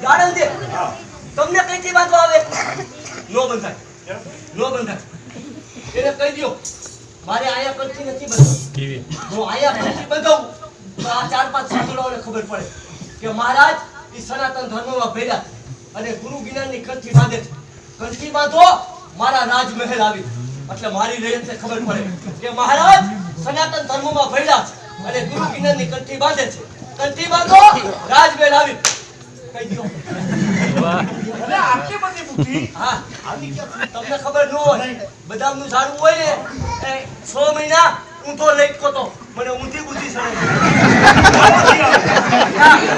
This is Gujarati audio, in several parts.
ગાડલ દે તમને કઈથી બાંધવા આવે નો બંધાય નો બંધાય એને કહી દો મારે આયા કંઠી નથી બંધાવ હું આયા કંઠી બંધાવું તો આ 4-5 સાધુઓને ખબર પડે કે મહારાજ ઈ સનાતન ધર્મમાં ભેડા અને ગુરુ જ્ઞાનની કંઠી બાંધે છે કંઠી બાંધો મારા રાજમહેલ આવી એટલે મારી લયનથી ખબર પડે કે મહારાજ સનાતન ધર્મમાં ભેડા છે અને ગુરુ જ્ઞાનની કંઠી બાંધે છે કંઠી બાંધો રાજમહેલ આવી કહી દો અરે આટલી બધી બુદ્ધિ હા તમને ખબર ન હોય બદામનું ઝાડવું હોય ને એ 6 મહિના ઊંધો લઈકો તો મને ઊંધી બુદ્ધિ સળે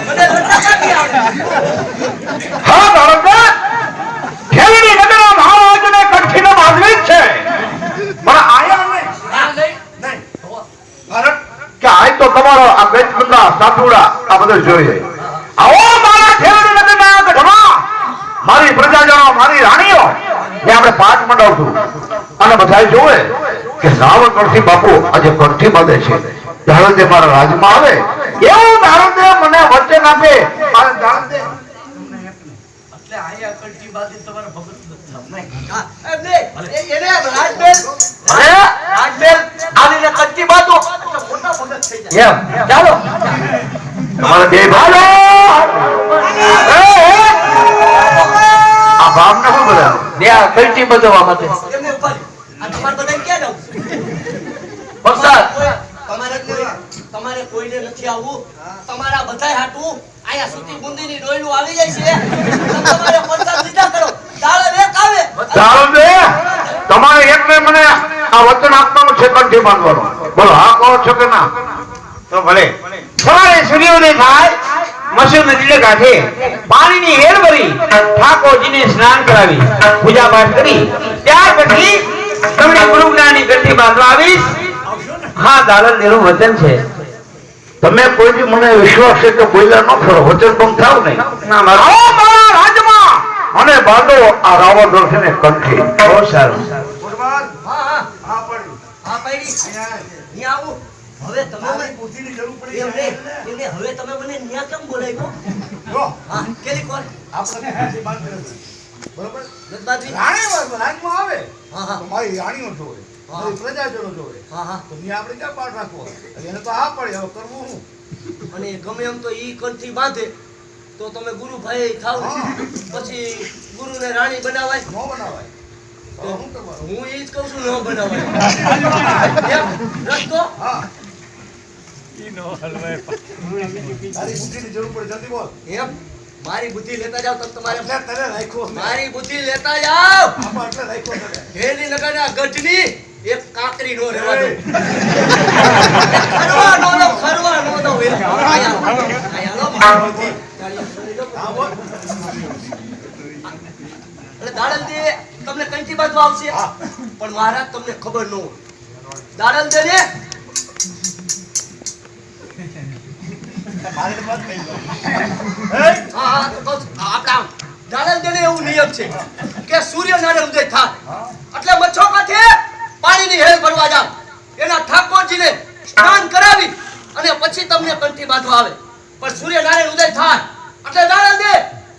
મને રટકાટી આવે હા બરોબર ખેલડી નગરના મહારાજને કંઠીનો બાંધવી છે પણ આયા નહીં ભારત કે આજ તો તમારો આ વેચકુંડા સાપુડા આ બધું જોઈએ આવો મારા ખેલડી નગરના ગઢમાં મારી પ્રજાજનો મારી રાણીઓ એ આપણે 5 મંડળશું અને બધા જોવે કે રાવણ કંઠી બાપુ આજે કંઠી બાંધે છે ધારો તે મારા રાજમાં આવે એવું ધારો તે મને વચન આપે મારે દાન દે એટલે આયા કંઠી બાંધી તમારા ભગત નહીં હા એને રાજમહેલ આવીને કંઠી બાંધો એટલે મોટા ભગત થઈ જાય એમ ચાલો તમારે બે ભાલો આ બાપ ને શું બધા બે કંઠી બાંધવા માટે એમને ઉપર આ તમાર બધા ક્યાં જાવ તમારે કોઈને નથી આવવું તમારા બધાય હાટું આયા સુતી બુંદીની ડોયલું આવી જાય છે તમારે પ્રસાદ લીધા કરો દાળ એક આવે ચાલો બે તમારે એકને મને આ વચન આપવાનું છે કંઠી બાંધવાનું બોલો હા કહો છો કે ના તો ભલે સવારે સૂર્યોદય થાય મસૂર નદીને કાંઠે પાણીની હેર ભરી ઠાકોરજીને સ્નાન કરાવી પૂજા પાઠ કરી ત્યાર પછી તમને ગુરુ જ્ઞાનની કંઠી બાંધવા આવીશ હા દાલન દેનું વચન છે તમે કોઈ બી મને વિશ્વાસ છે કે બોલ્યા ન ફરો વચન ભંગ થાવ નહીં ના મારા રાજમાં અને બાંધો આ રાવણ દોષને કંઠી બહુ સારું હા પડી અહીંયા આવું હવે તમે મને બુદ્ધિની જરૂર પડી એમને હવે તમે મને ન્યા કેમ બોલાવ્યો જો હા કેલી કોણ આપણે બુદ્ધિ બાંધ કરે બરોબર નતબાજી રાજમાં આવે હા હા મારી રાણીઓ જોવે મારી પ્રજાજનો જોવે હા હા તો ન્યા આપણે ક્યાં પાઠ રાખવો એને તો આ પડે હવે કરવું હું અને ગમે એમ તો ઈ કંઠી બાંધે તો તમે ગુરુ ભાઈ થાવ પછી ગુરુને રાણી બનાવાય ન બનાવાય તો હું એ જ કહું છું ન બનાવાય રસ્તો હા ઈ નો હલવાય તારી બુદ્ધિની જરૂર પડે જલ્દી બોલ એમ મારી બુદ્ધિ લેતા જાવ તો તમારે એટલે તને રાખો મારી બુદ્ધિ લેતા જાવ આમાં એટલે રાખો તને હેલી નગરના ગઢની એક કાકરી નો રહેવા દો ખરવા નો દો આયા લો મારી બુદ્ધિ હા બોલ એટલે દાડલ દે તમને કંઠી બાંધવા આવશે પણ મહારાજ તમને ખબર ન હોય દાડલ દે ને દાડલ દે ને એવું નિયમ છે કે સૂર્યનારાયણ ઉદય થાય એટલે મચ્છો કાંઠે પાણીની હેલ ભરવા જાવ એના ઠાકોરજીને સ્નાન કરાવી અને પછી તમને કંઠી બાંધવા આવે પણ સૂર્યનારાયણ ઉદય થાય એટલે દાડલ દે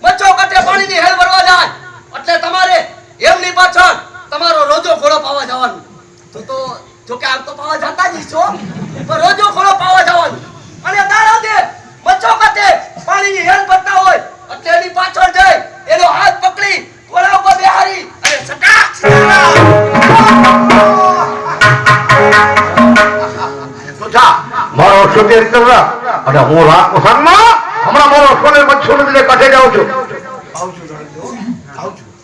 મચ્છો કાંઠે પાણીની હેલ ભરવા જાય એટલે તમારે એમની પાછળ તમારો રોજો ઘોડો પાવા જવાનું તો જો કે આમ તો પાવા જતા જ છો પણ રોજો ઘોડો પાવા જવાનું અને દાડા દે મચ્છો કાતે પાણીની હેલ ભરતા હોય એટલે એની પાછળ જઈ એનો હાથ પકડી ઘોડા ઉપર બેહારી અને સટાક તો જા મારો સુધેર કરવા અને હું રાત સંગમાં હમણાં મારો સોને મચ્છો નદીને કાઢે જાઉં છું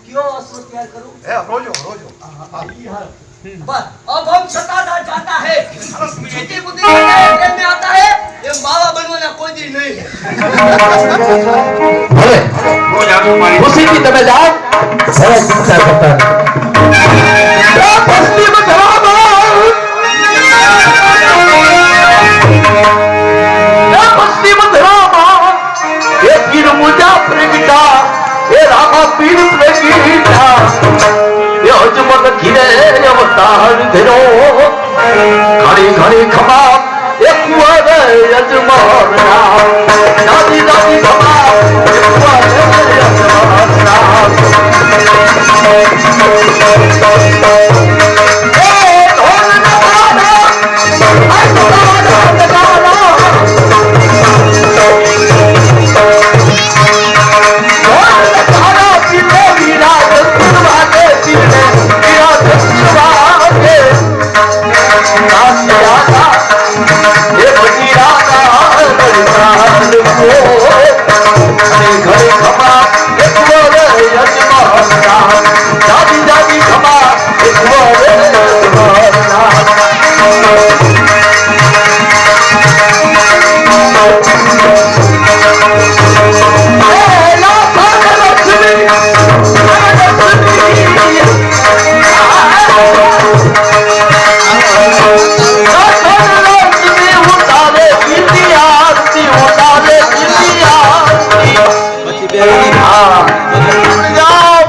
क्यों असर तैयार करूं रोजो बस अब हम सताधार जाता है छोटी बुद्धि में आता है ये बाबा बनवाना कोई दिन नहीं भले रोज आजू मारी खुशी की तमे जाओ भले चिंता करता है बस्ती में धरामा बस्ती में धरामा ये गिर मुझा प्रेमिका ये रामा पीर प्रेमिका ये अजमत घिरे अवतार धरो घड़ी घड़ी खमा एक कुआरे अजमर दादी दादी खमा एक कुआरे દેવી હા જાઓ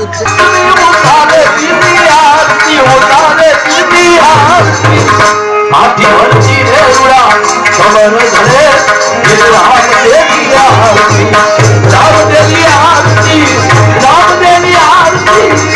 ઉતારે સીધી આરતી ઉતારે સીધી આરતી હાથી વળતી રે ઉડા ખબર ધરે રામ દેવી આરતી રામ દેવી આરતી રામ દેવી આરતી